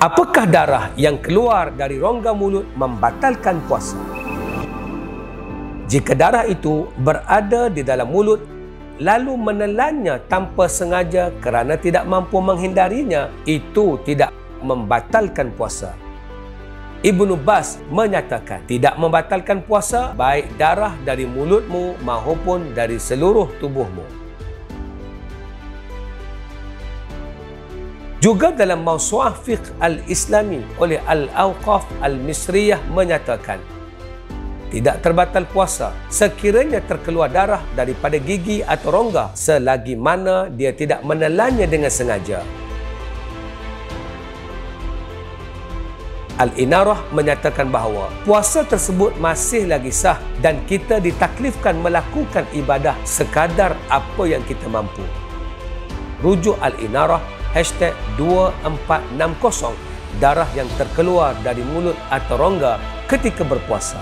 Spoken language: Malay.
Apakah darah yang keluar dari rongga mulut membatalkan puasa? Jika darah itu berada di dalam mulut lalu menelannya tanpa sengaja kerana tidak mampu menghindarinya, itu tidak membatalkan puasa. Ibnu Baz menyatakan tidak membatalkan puasa baik darah dari mulutmu maupun dari seluruh tubuhmu. Juga dalam Mawsu'ah Fiqh Al-Islami oleh Al-Awqaf Al-Misriyah menyatakan tidak terbatal puasa sekiranya terkeluar darah daripada gigi atau rongga selagi mana dia tidak menelannya dengan sengaja. Al-Inarah menyatakan bahawa puasa tersebut masih lagi sah dan kita ditaklifkan melakukan ibadah sekadar apa yang kita mampu. Rujuk Al-Inarah #2460 darah yang terkeluar dari mulut atau rongga ketika berpuasa.